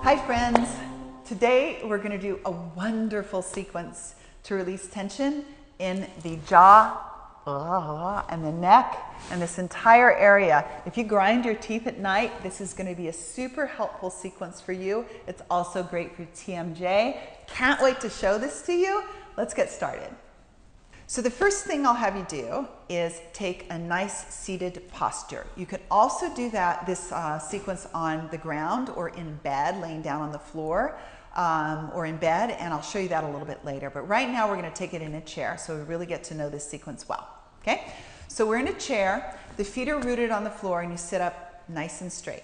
Hi friends, today we're going to do a wonderful sequence to release tension in the jaw and the neck and this entire area. If you grind your teeth at night, this is going to be a super helpful sequence for you. It's also great for TMJ. Can't wait to show this to you. Let's get started. So the first thing I'll have you do is take a nice seated posture. You could also do this sequence on the ground or in bed, laying down on the floor or in bed, and I'll show you that a little bit later. But right now we're going to take it in a chair so we really get to know this sequence well. Okay? So we're in a chair, the feet are rooted on the floor, and you sit up nice and straight.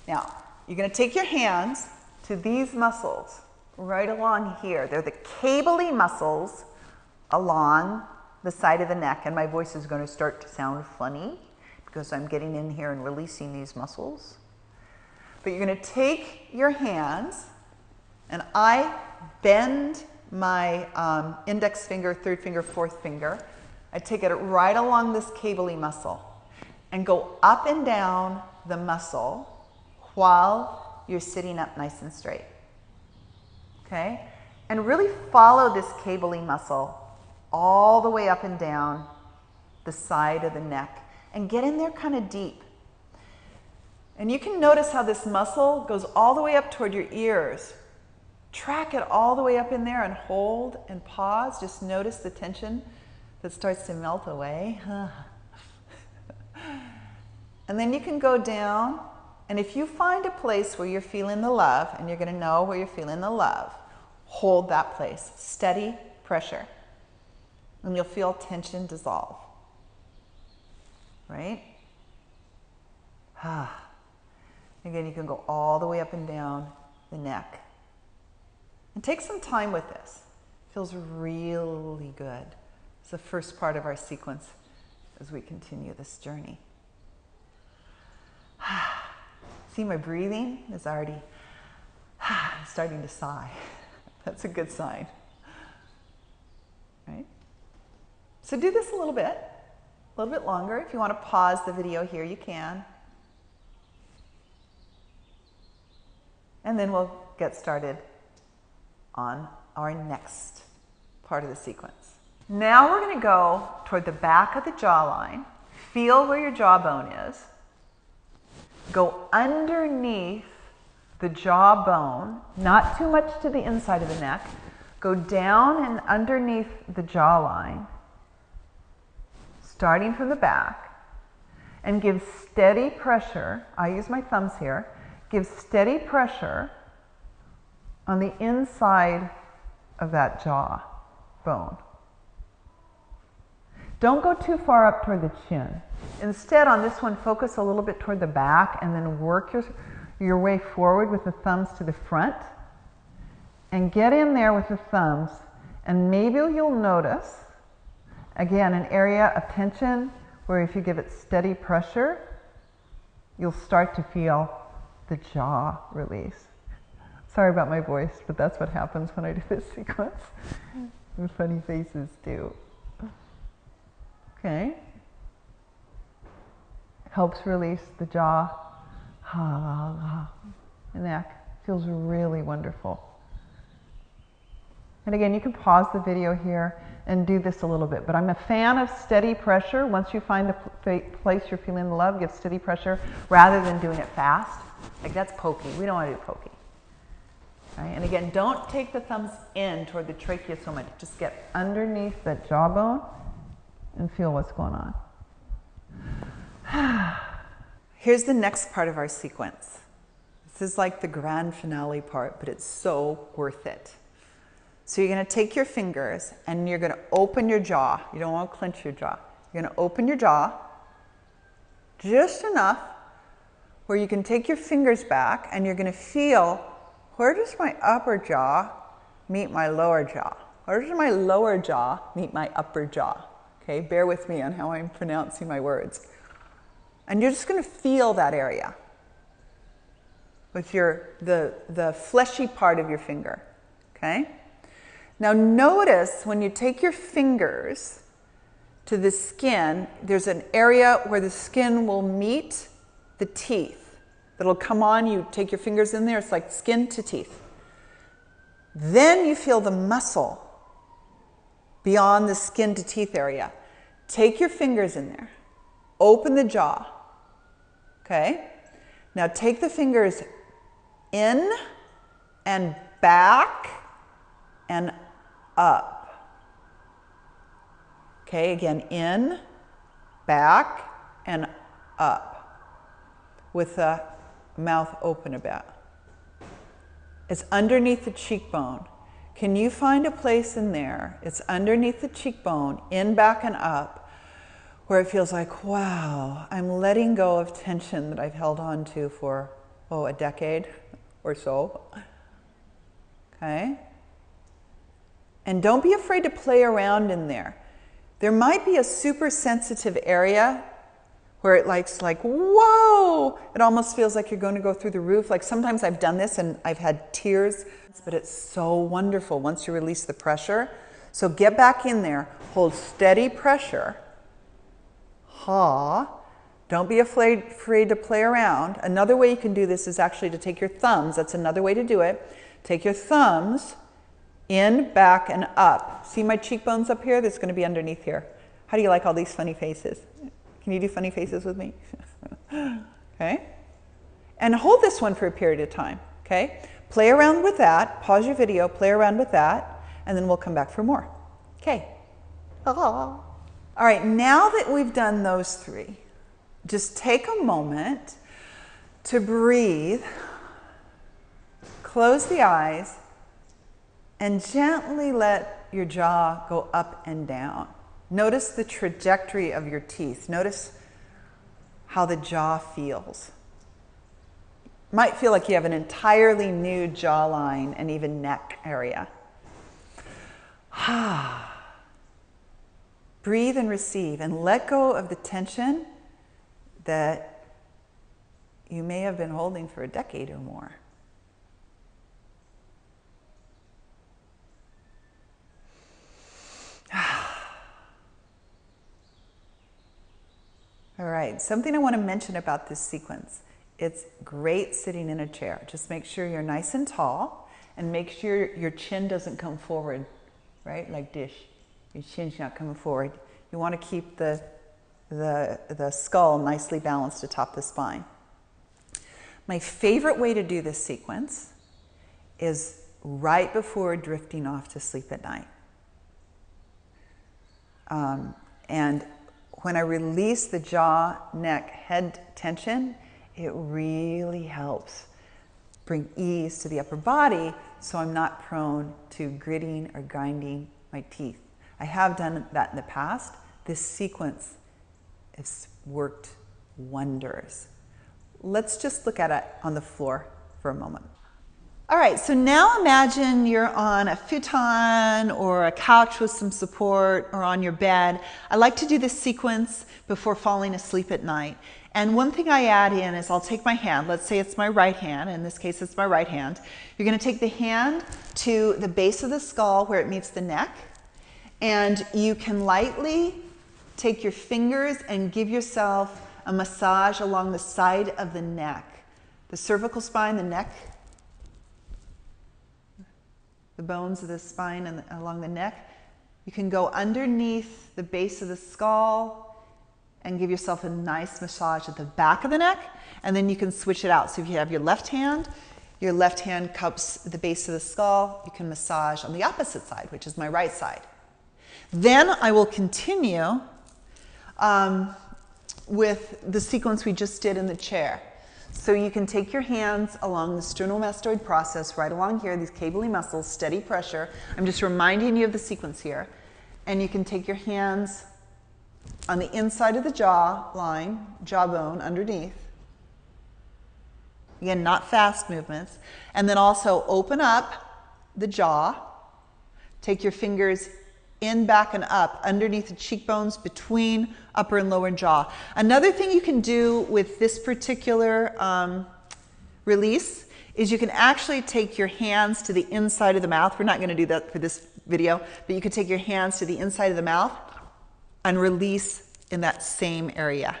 Now, you're going to take your hands to these muscles right along here. They're the cable-y muscles along the side of the neck, and my voice is going to start to sound funny because I'm getting in here and releasing these muscles. But you're going to take your hands, and I bend my index finger, third finger, fourth finger. I take it right along this cable-y muscle and go up and down the muscle while you're sitting up nice and straight. Okay? And really follow this cable-y muscle all the way up and down the side of the neck and get in there kind of deep. And you can notice how this muscle goes all the way up toward your ears. Track it all the way up in there and hold and pause. Just notice the tension that starts to melt away. And then you can go down, and if you find a place where you're feeling the love, and you're going to know where you're feeling the love, hold that place. Steady pressure. And you'll feel tension dissolve. Right? Again, you can go all the way up and down the neck. And take some time with this. It feels really good. It's the first part of our sequence as we continue this journey. See, my breathing is already starting to sigh. That's a good sign. Right? So do this a little bit longer. If you want to pause the video here, you can. And then we'll get started on our next part of the sequence. Now we're going to go toward the back of the jawline. Feel where your jawbone is. Go underneath the jawbone, not too much to the inside of the neck. Go down and underneath the jawline, starting from the back, and give steady pressure. I use my thumbs here. Give steady pressure on the inside of that jaw bone. Don't go too far up toward the chin. Instead, on this one, focus a little bit toward the back and then work your way forward with the thumbs to the front. And get in there with the thumbs, and maybe you'll notice, again, an area of tension where if you give it steady pressure, you'll start to feel the jaw release. Sorry about my voice, but that's what happens when I do this sequence. And funny faces too. Okay. Helps release the jaw. The neck. Feels really wonderful. And again, you can pause the video here and do this a little bit, but I'm a fan of steady pressure. Once you find the place you're feeling the love, give steady pressure rather than doing it fast. Like that's pokey. We don't want to do pokey. Right? And again, don't take the thumbs in toward the trachea so much. Just get underneath that jawbone and feel what's going on. Here's the next part of our sequence. This is like the grand finale part, but it's so worth it. So you're going to take your fingers and you're going to open your jaw. You don't want to clench your jaw. You're going to open your jaw just enough where you can take your fingers back and you're going to feel, where does my upper jaw meet my lower jaw? Where does my lower jaw meet my upper jaw? Okay, bear with me on how I'm pronouncing my words. And you're just going to feel that area with the fleshy part of your finger. Okay? Now notice when you take your fingers to the skin, there's an area where the skin will meet the teeth. that'll come on. You take your fingers in there. It's like skin to teeth. Then you feel the muscle beyond the skin to teeth area. Take your fingers in there. Open the jaw. Okay? Now take the fingers in and back and up. Okay, again, in, back, and up with the mouth open a bit. It's underneath the cheekbone. Can you find a place in there? It's underneath the cheekbone, in, back, and up, where it feels like, wow, I'm letting go of tension that I've held on to for, a decade or so. Okay? And don't be afraid to play around in there. There might be a super sensitive area where it likes like, whoa, it almost feels like you're going to go through the roof. Like sometimes I've done this and I've had tears, but it's so wonderful once you release the pressure. So get back in there, hold steady pressure. Ha. Don't be afraid to play around. Another way you can do this is actually to take your thumbs. That's another way to do it. Take your thumbs in, back, and up. See my cheekbones up here? That's going to be underneath here. How do you like all these funny faces? Can you do funny faces with me? Okay. And hold this one for a period of time. Okay. Play around with that. Pause your video. Play around with that. And then we'll come back for more. Okay. All right. Now that we've done those three, just take a moment to breathe. Close the eyes. And gently let your jaw go up and down. Notice the trajectory of your teeth. Notice how the jaw feels. Might feel like you have an entirely new jawline and even neck area. Breathe and receive and let go of the tension that you may have been holding for a decade or more. All right, something I want to mention about this sequence. It's great sitting in a chair. Just make sure you're nice and tall and make sure your chin doesn't come forward, right? Like this. Your chin's not coming forward. You want to keep the skull nicely balanced atop the spine. My favorite way to do this sequence is right before drifting off to sleep at night. And when I release the jaw, neck, head tension, it really helps bring ease to the upper body so I'm not prone to gritting or grinding my teeth. I have done that in the past. This sequence has worked wonders. Let's just look at it on the floor for a moment. All right, so now imagine you're on a futon or a couch with some support or on your bed. I like to do this sequence before falling asleep at night. And one thing I add in is I'll take my hand, let's say it's my right hand, in this case it's my right hand. You're gonna take the hand to the base of the skull where it meets the neck, and you can lightly take your fingers and give yourself a massage along the side of the neck. The cervical spine, the neck, the bones of the spine and along the neck. You can go underneath the base of the skull and give yourself a nice massage at the back of the neck, and then you can switch it out. So if you have your left hand cups the base of the skull, you can massage on the opposite side, which is my right side. Then I will continue with the sequence we just did in the chair. So you can take your hands along the sternomastoid process, right along here, these cably muscles, steady pressure. I'm just reminding you of the sequence here. And you can take your hands on the inside of the jawbone underneath. Again, not fast movements. And then also open up the jaw. Take your fingers in, back, and up underneath the cheekbones between upper and lower jaw. Another thing you can do with this particular release is you can actually take your hands to the inside of the mouth. We're not going to do that for this video, but you can take your hands to the inside of the mouth and release in that same area.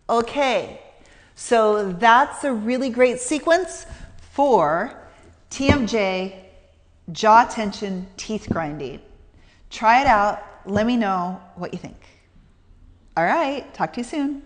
Okay, So that's a really great sequence for TMJ, jaw tension, teeth grinding. Try it out. Let me know what you think. All right, talk to you soon.